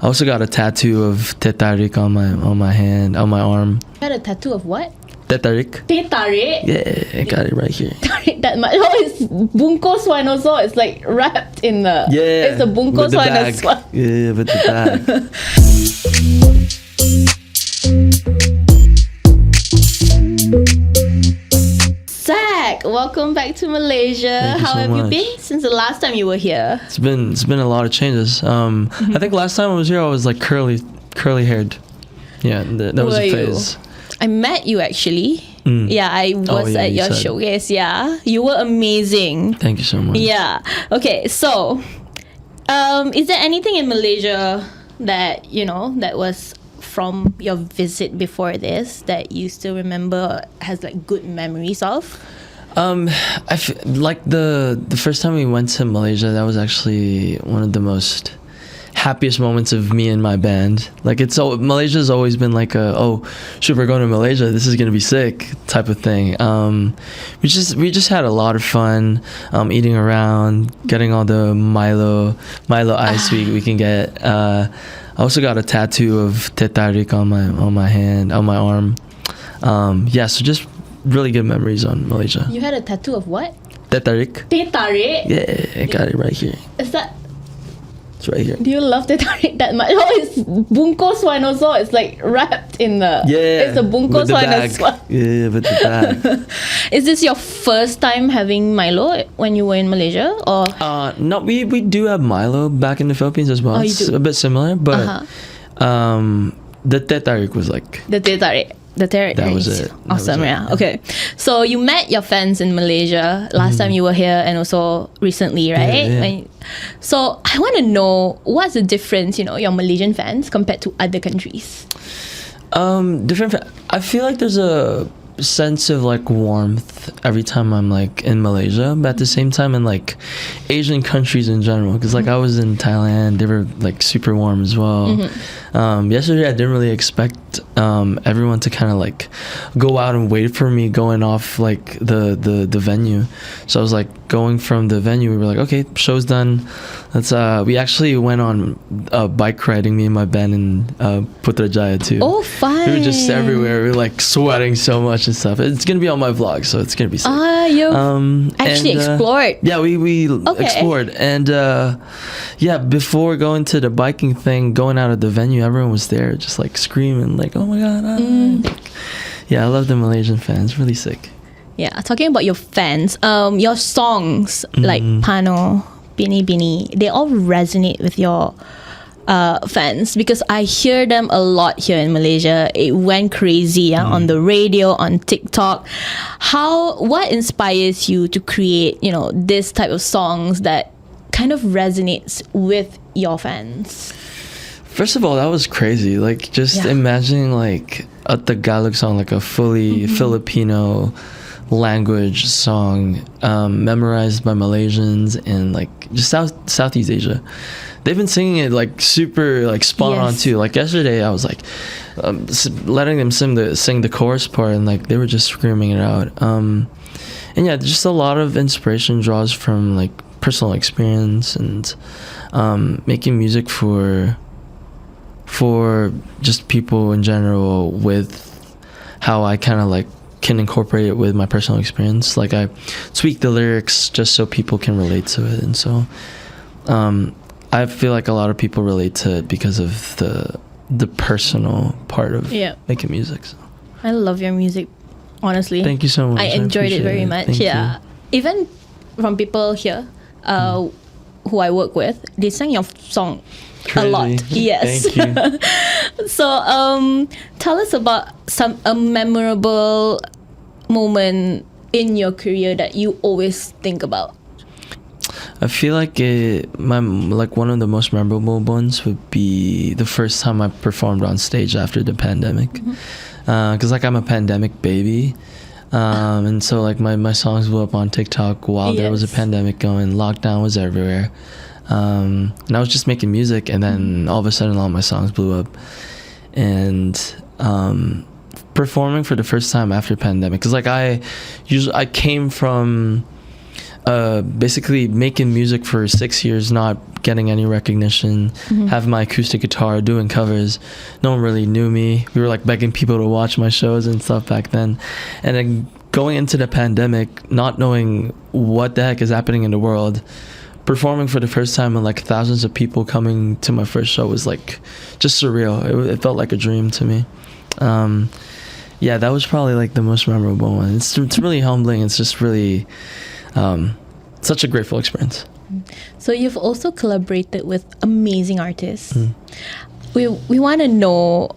I also got a tattoo of Teh Tarik on my hand, on my arm. You had a tattoo of what? Teh Tarik. Teh tarik? Yeah, I got it right here. Tarik that much. Oh, it's bungkus one also. It's like wrapped in the... Yeah. It's a bungkus with the one bag. as well. Yeah, with the bag. Zack, welcome back to Malaysia. Thank you How so have you much. been since the last time you were here? It's been a lot of changes. I think last time I was here, I was like curly haired. Yeah, that was Were a you? phase. I met you actually. Mm. Yeah, I was yeah, at you your said. showcase. Yeah, you were amazing. Thank you so much. Yeah. Okay. So, is there anything in Malaysia that that was from your visit before this that you still remember, has like good memories of? Like the first time we went to Malaysia, that was actually one of the most happiest moments of me and my band. Like Malaysia's always been like shoot, we're going to Malaysia, this is gonna be sick type of thing. We just had a lot of fun, eating around, getting all the Milo ice we can get. I also got a tattoo of Teh Tarik on my hand, on my arm. So just really good memories on Malaysia. You had a tattoo of what? Teh Tarik. Teh tarik? Yeah, I got it right here. Is that... It's right here. Do you love Teh tarik that much? Oh, it's bungkus one also. It's like wrapped in the... Yeah. It's a bungkus with the one bag. as well. Yeah, with the bag. Is this your first time having Milo when you were in Malaysia, or? No, we do have Milo back in the Philippines as well. Oh, you It's do? a bit similar, but the Teh Tarik was like... The Teh tarik. The Teh tarik. That was it. That Awesome, was it. yeah. Okay. So you met your fans in Malaysia last time you were here and also recently, right? Yeah. So I want to know, what's the difference, your Malaysian fans compared to other countries? I feel like there's a sense of like warmth every time I'm like in Malaysia, but at the same time in like Asian countries in general, because like I was in Thailand, they were like super warm as well. Yesterday I didn't really expect everyone to kind of like go out and wait for me going off like the venue. So I was like going from the venue, we were like, okay, show's done, let's we actually went on bike riding, me and my band, in Putrajaya too. Oh, fun. We were just everywhere. We were like sweating so much and stuff. It's gonna be on my vlog, so it's gonna be sick. You actually explored. Yeah, we explored, and before going to the biking thing, going out of the venue, everyone was there, just like screaming, like, "Oh my god!" Yeah, I love the Malaysian fans. Really sick. Yeah, talking about your fans, your songs like Pano, Bini Bini, they all resonate with your fans, because I hear them a lot here in Malaysia. It went crazy on the radio, on TikTok. What inspires you to create, this type of songs that kind of resonates with your fans? First of all, that was crazy. Like, just imagining like a Tagalog song, like a fully Filipino language song, memorized by Malaysians and like just Southeast Asia. They've been singing it like super like spot on too. Like yesterday, I was like letting them sing the chorus part, and like they were just screaming it out. And yeah, just a lot of inspiration draws from like personal experience and making music for just people in general, with how I kind of like can incorporate it with my personal experience. Like I tweak the lyrics just so people can relate to it, and so I feel like a lot of people relate to it because of the personal part of making music. So. I love your music, honestly. Thank you so much. I enjoyed it very much. Thank yeah, you. Even from people here who I work with, they sang your song a lot. Yes. Thank you. So tell us about a memorable moment in your career that you always think about. I feel like one of the most memorable ones would be the first time I performed on stage after the pandemic, because like I'm a pandemic baby, and so like my songs blew up on TikTok while there was a pandemic going. Lockdown was everywhere, and I was just making music, and then all of a sudden all my songs blew up, and performing for the first time after pandemic, because like I came from basically making music for 6 years, not getting any recognition, have my acoustic guitar, doing covers. No one really knew me. We were like begging people to watch my shows and stuff back then. And then going into the pandemic, not knowing what the heck is happening in the world, performing for the first time and like thousands of people coming to my first show was like just surreal. It felt like a dream to me. Yeah, that was probably like the most memorable one. It's really humbling. It's just really such a grateful experience. So you've also collaborated with amazing artists. We want to know,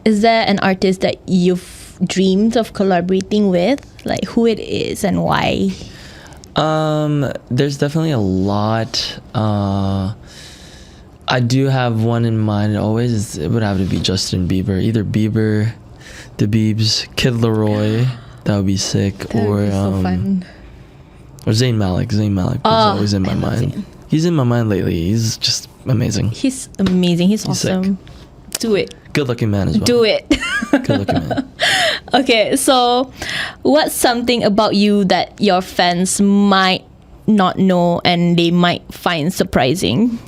is there an artist that you've dreamed of collaborating with? Like who it is and why? There's definitely a lot. I do have one in mind always. It would have to be Justin Bieber. Either Bieber, the Biebs, Kid Laroi, that would be sick. That would be so fun. Or Zayn Malik. Zayn Malik was always in my mind. Zayn. He's in my mind lately. He's just amazing. He's amazing. He's awesome. Sick. Do it. Good looking man as well. Do it. Good looking man. Okay, so what's something about you that your fans might not know and they might find surprising?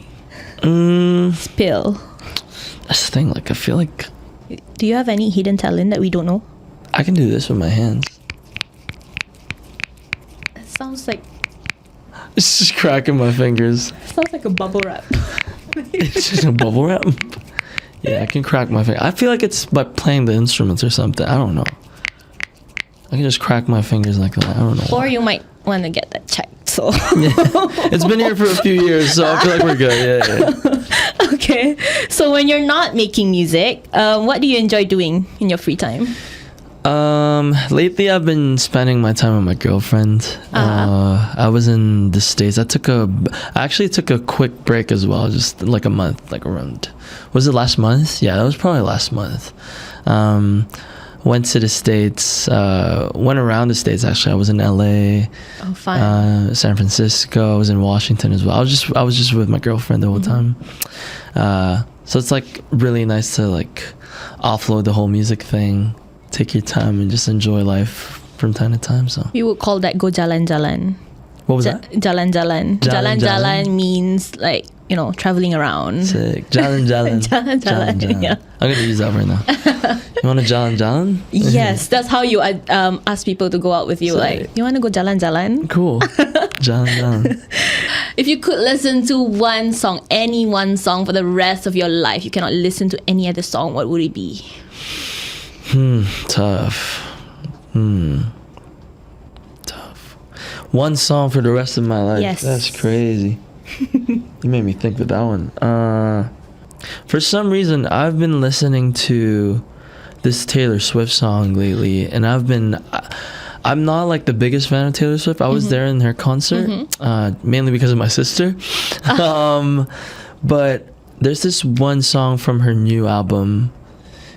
Spill. That's the thing. Like, I feel like Do you have any hidden talent that we don't know? I can do this with my hands. It sounds like It's just cracking my fingers. a bubble wrap. It's just a bubble wrap. Yeah, I can crack my finger. I feel like it's by playing the instruments or something. I don't know. I can just crack my fingers like that. I don't know. Or you might want to get that checked. So It's been here for a few years, so I feel like we're good. Yeah. okay. So when you're not making music, what do you enjoy doing in your free time? Lately I've been spending my time with my girlfriend. I was in the States. I actually took a quick break as well, just like a month, like around, was it last month? Yeah, that was probably last month. Went to the States, went around the States actually. I was in LA, San Francisco, I was in Washington as well. I was just with my girlfriend the whole time. So it's like really nice to like offload the whole music thing. Take your time and just enjoy life from time to time. So We would call that go jalan-jalan. what was that? Jalan-jalan. Jalan-jalan? Jalan-jalan means like, traveling around. Sick. Jalan jalan. Jalan-jalan, yeah. I'm gonna use that right now. You want to jalan jalan? Yes, that's how you ask people to go out with you. Sick. Like, you want to go jalan-jalan? Cool. Jalan jalan. If you could listen to one song, any one song for the rest of your life, you cannot listen to any other song, what would it be? Tough. Tough. One song for the rest of my life. Yes. That's crazy. You made me think with that one. For some reason, I've been listening to this Taylor Swift song lately, and I'm not like the biggest fan of Taylor Swift. I was there in her concert, mainly because of my sister. But there's this one song from her new album.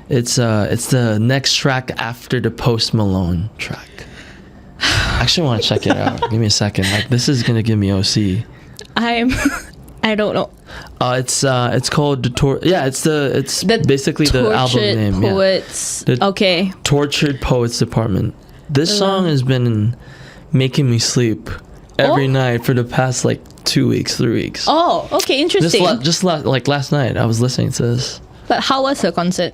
It's the next track after the Post Malone track. I actually want to check it out. Give me a second. Like, this is gonna give me OC. I don't know. It's called it's basically the album name. Poets. The Okay. Tortured Poets Department. This song has been making me sleep every night for the past like 2 weeks, 3 weeks. Oh, okay, interesting. Like last night, I was listening to this. But how was her concert?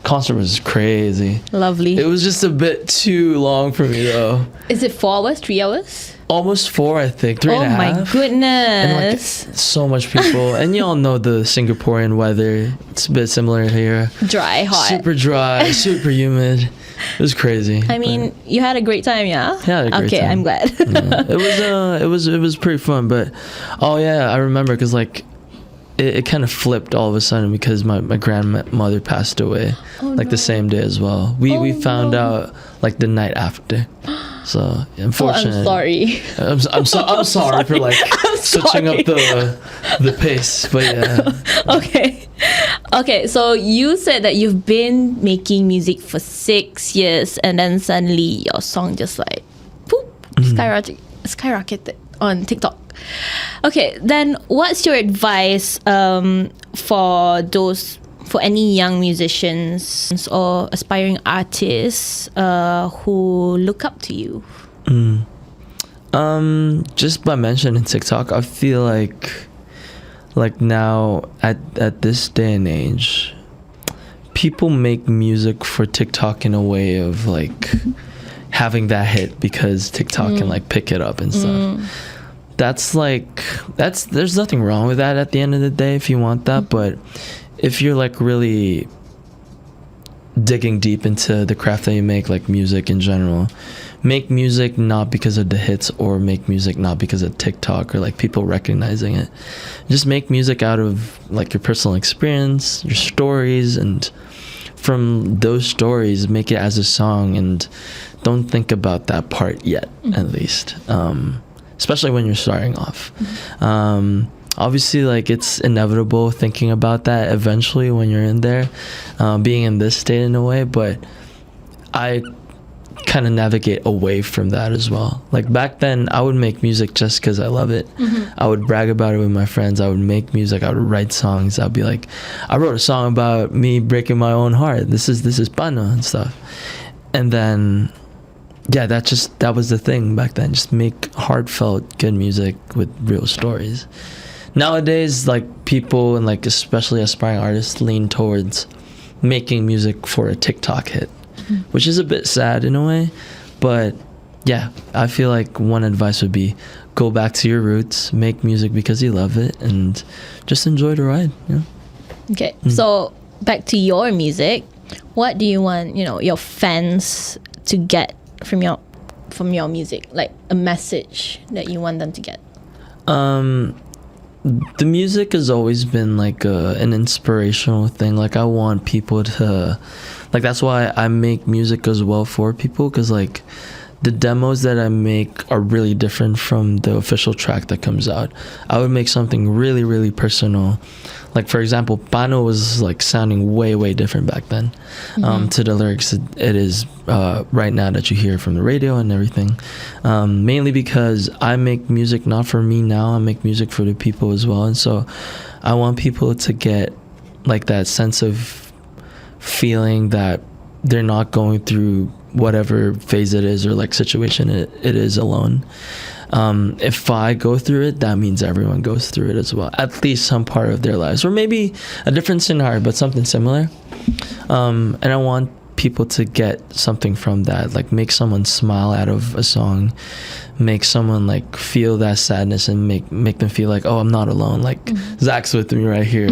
Concert was crazy. Lovely. It was just a bit too long for me though. Is it 4 hours, 3 hours? Almost 4, I think. 3 and a half. Oh my goodness. And like so much people. And you all know the Singaporean weather. It's a bit similar here. Dry, hot. Super dry, super humid. It was crazy. I mean, you had a great time, yeah? Yeah, I had a great okay, time. I'm glad. Yeah. It was pretty fun, but oh yeah, I remember because like it kind of flipped all of a sudden because my grandmother passed away the same day as well. We found out like the night after. So unfortunately, I'm sorry. I'm sorry for like switching up the pace, but yeah. Okay. So you said that you've been making music for 6 years, and then suddenly your song just like poop skyrocketed on TikTok. Okay, then what's your advice for any young musicians or aspiring artists who look up to you? Just by mentioning TikTok, I feel like now at this day and age, people make music for TikTok in a way of like having that hit because TikTok can like pick it up and stuff. There's nothing wrong with that at the end of the day if you want that, but if you're like really digging deep into the craft that you make, like music in general, make music not because of the hits or make music not because of TikTok or like people recognizing it. Just make music out of like your personal experience, your stories, and from those stories make it as a song, and don't think about that part yet, at least, especially when you're starting off. Obviously, like, it's inevitable thinking about that eventually when you're in there, being in this state in a way, but I kind of navigate away from that as well. Like, back then, I would make music just because I love it. I would brag about it with my friends. I would make music. I would write songs. I'd be like, I wrote a song about me breaking my own heart. This is pano and stuff. And then, yeah, that was the thing back then. Just make heartfelt, good music with real stories. Nowadays, like, people and like especially aspiring artists lean towards making music for a TikTok hit, which is a bit sad in a way. But yeah, I feel like one advice would be go back to your roots, make music because you love it, and just enjoy the ride. Yeah. Okay, so back to your music. What do you want, your fans to get from your music? Like a message that you want them to get. The music has always been like an inspirational thing. Like, I want people to, like, that's why I make music as well for people, because like the demos that I make are really different from the official track that comes out. I would make something really, really personal. Like, for example, Pano was like sounding way, way different back then to the lyrics it is right now that you hear from the radio and everything. Mainly because I make music not for me now, I make music for the people as well. And so I want people to get like that sense of feeling that they're not going through whatever phase it is or like situation it is alone. If I go through it, that means everyone goes through it as well, at least some part of their lives, or maybe a different scenario but something similar. And I want people to get something from that, like make someone smile out of a song, make someone like feel that sadness, and make them feel like, oh, I'm not alone, like Zack's with me right here.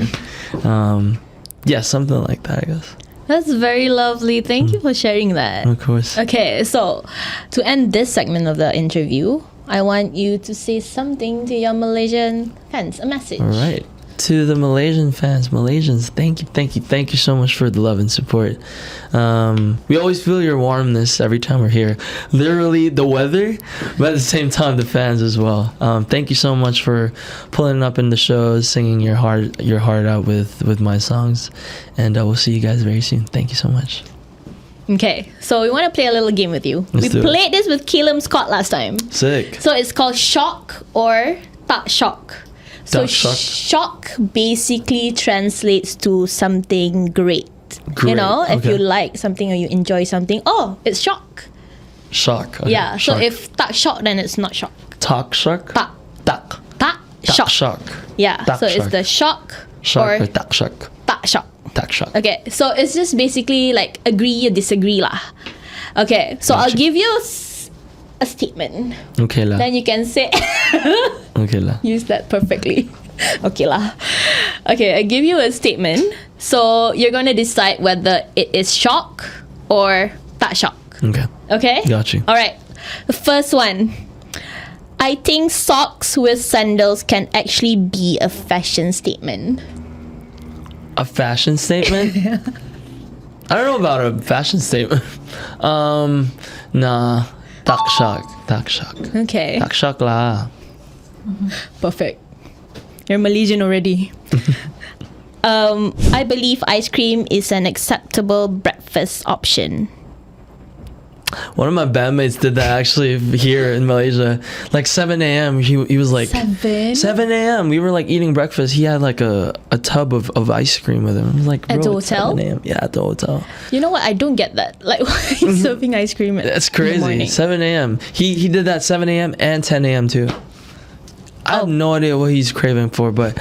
Yeah, something like that, I guess. That's very lovely. Thank you for sharing that. Of course. Okay, so to end this segment of the interview, I want you to say something to your Malaysian fans, a message. All right. To the Malaysian fans, Malaysians, thank you so much for the love and support. We always feel your warmness every time we're here. Literally the weather, but at the same time the fans as well. Thank you so much for pulling up in the shows, singing your heart out with my songs, and we'll see you guys very soon. Thank you so much. Okay, so we want to play a little game with you. We played this with Keelam Scott last time. Sick. So it's called Syok or Tak Syok. So syok basically translates to something great. If you like something or you enjoy something, it's syok. Shock. Okay. Yeah. So Shock. if tak syok, then it's not syok. Tak syok. Tak syok. shock. Yeah. Tak so it's syok. the syok Or tak syok. Tak syok. Tak syok. Okay. So it's just basically like agree or disagree lah. Okay. So I'll give you a statement. Okay lah. Then you can say. Okay lah. Use that perfectly. Okay lah. Okay, I give you a statement. So you're going to decide whether it is syok or tak syok. Okay. Okay? Got you. Alright. The first one. I think socks with sandals can actually be a fashion statement. A fashion statement? I don't know about a fashion statement. Nah. Tak syok. Okay. Tak syok lah. Perfect. You're Malaysian already. I believe ice cream is an acceptable breakfast option. One of my bandmates did that actually here in Malaysia. Like 7 a.m. He was like 7 a.m. We were like eating breakfast. He had like a tub of ice cream with him. I was like, bro, At the it's hotel? 7 a.m. Yeah, at the hotel. You know what? I don't get that. Like, why are you serving ice cream at That's in the crazy. morning? 7 a.m. He did that 7 a.m. and 10 a.m. too. I have no idea what he's craving for, but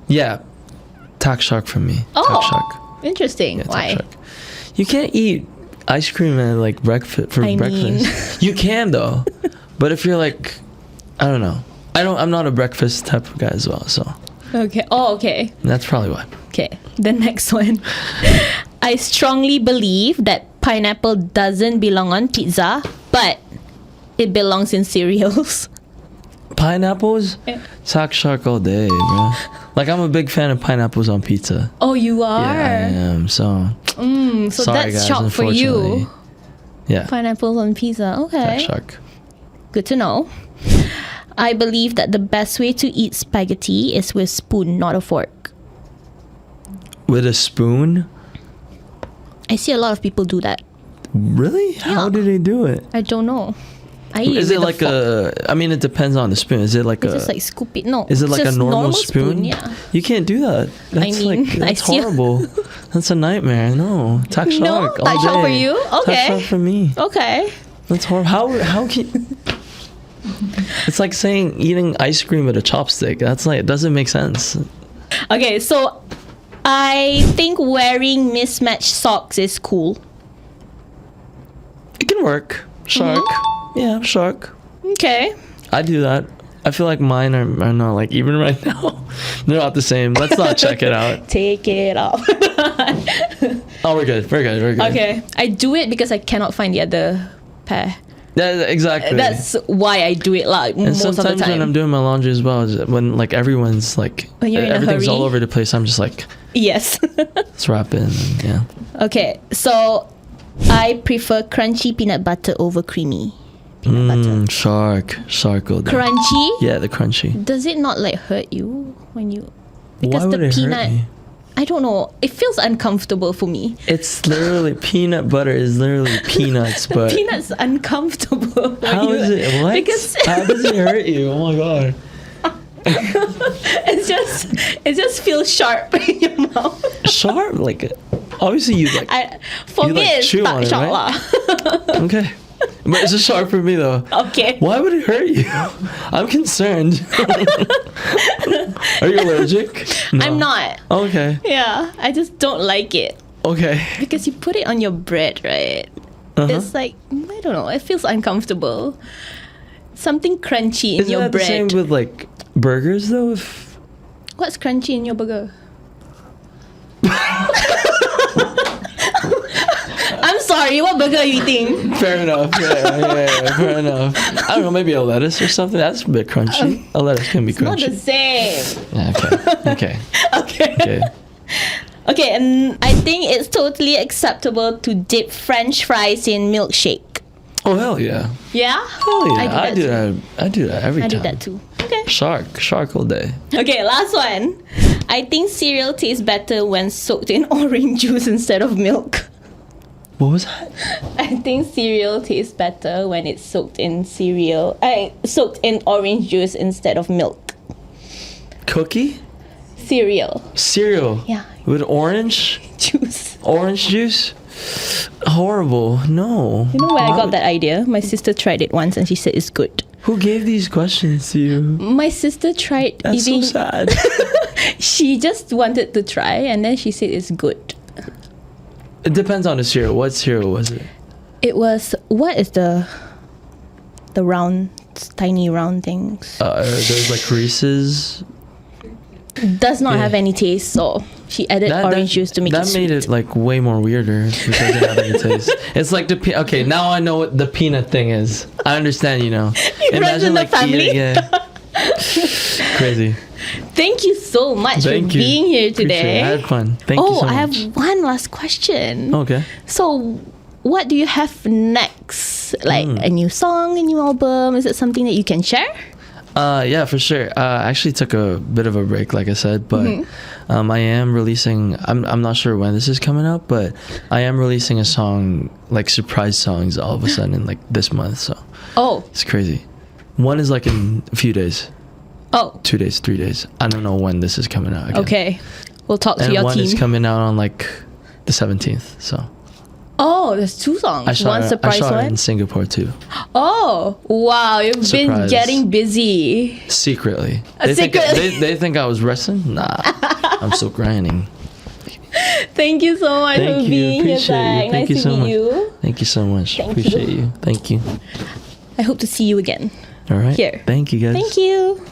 yeah, TAK SYOK for me. Oh, TAK SYOK. interesting. Yeah, Why? TAK SYOK. You can't eat ice cream at like breakfast for I breakfast. mean. You can though, but if you're like, I don't know. I'm not a breakfast type of guy as well, so Okay. Oh, okay. that's probably why. Okay. The next one. I strongly believe that pineapple doesn't belong on pizza, but it belongs in cereals. Pineapples, Yeah. TAK SYOK all day, bro. Like I'm a big fan of pineapples on pizza. Oh, you are? Yeah, I am. So So sorry, that's guys, shock for unfortunately. you. Yeah, Pineapples on pizza. Okay. TAK SYOK. Good to know. I believe that the best way to eat spaghetti is with spoon, not a fork. With a spoon? I see a lot of people do that. Really? How do they do it? I don't know. I eat Is it it with like fork. I mean, it depends on the spoon. Is it like It's a? just like scoop it. No. Is it it's like a just normal spoon? Yeah. You can't do that. That's mean, like I that's see- horrible. That's a nightmare. No, TAK SYOK. No? all TAK SYOK for day. you? Okay. TAK SYOK for me. Okay. That's horrible. How can? It's like saying eating ice cream with a chopstick. That's like it doesn't make sense. Okay, so I think wearing mismatched socks is cool. It can work. Shark. Yeah, shark. Okay. I do that. I feel like mine are not like even right now. They're not the same. Let's not check it out. Take it off. Oh, we're good. We're good. We're good. Okay. I do it because I cannot find the other pair. Yeah, exactly. That's why I do it like and most of the sometimes when I'm time. doing my laundry as well, is when like everyone's like When you're in a everything's all hurry. over the place, I'm just like Yes. let's wrap it. And, yeah. Okay, so I prefer crunchy peanut butter over creamy peanut butter. Shark all day. Crunchy? Yeah, the crunchy. Does it not like hurt you when you? Because Why would the it peanut, hurt me? I don't know. It feels uncomfortable for me. It's literally peanut butter is literally peanuts, but Peanuts uncomfortable. when how you- is it? What? Because How does it hurt you? Oh my god. it just feels sharp in your mouth. Sharp, like obviously you like For You me, like it's chew on tak it, sharp right? lah. okay. But it's just sharp for me though. Okay. Why would it hurt you? I'm concerned. Are you allergic? No. I'm not. Okay. Yeah, I just don't like it Okay. because you put it on your bread, right? Uh-huh. It's like I don't know. It feels uncomfortable. Something crunchy in Isn't your that the same bread. with like burgers though? If What's crunchy in your burger? I'm sorry. What burger are you eating? fair enough. Yeah, fair enough. I don't know, maybe a lettuce or something. That's a bit crunchy. A lettuce can be Not crunchy. the same. Yeah, okay. Okay. Okay. Okay, and I think it's totally acceptable to dip French fries in milkshake. Oh hell yeah. Yeah? Hell yeah. I do that. I do that every I time. do that too. Okay. Shark all day. Okay, last one. I think cereal tastes better when soaked in orange juice instead of milk. What was that? I think cereal tastes better when it's soaked in soaked in orange juice instead of milk. Cookie? Cereal. Cereal. Yeah. With orange? Juice. Orange juice? Horrible. No. You know where I got that idea? My sister tried it once and she said it's good. Who gave these questions to you? My sister tried That's eating. so sad. She just wanted to try and then she said it's good. It depends on the cereal. What cereal was it? It was, what is the round, tiny round things? There's like Reese's. Does not Yeah. have any taste, so she added orange juice to make it That sweet. made it like way more weirder because it didn't have any taste. It's like okay, now I know what the peanut thing is. I understand, you know. runs in the family. eating it. Crazy. Thank you so much Thank for you. being here Appreciate today. it. I had fun. Thank you so I much. have one last question. Okay. So, what do you have next? Like a new song, a new album? Is it something that you can share? Yeah, for sure. I actually took a bit of a break, like I said, but I am releasing. I'm not sure when this is coming out, but I am releasing a song, like surprise songs, all of a sudden, like this month. So it's crazy. One is like in a few days. 2 days, 3 days. I don't know when this is coming out again. Okay, we'll talk to And your one team. is coming out on like the 17th. So There's 2 songs. I shot One surprise it one. in Singapore too. Oh, wow, you've been Surprise. getting busy. Secretly. Secretly. They think I was resting? Nah. I'm still grinding. Thank you so much Thank for you. being here, Appreciate Zack. you. Nice Thank you to so meet much. you. Thank you so much. Thank Appreciate you. Thank you. I hope to see you again. All right. Here. Thank you, guys. Thank you.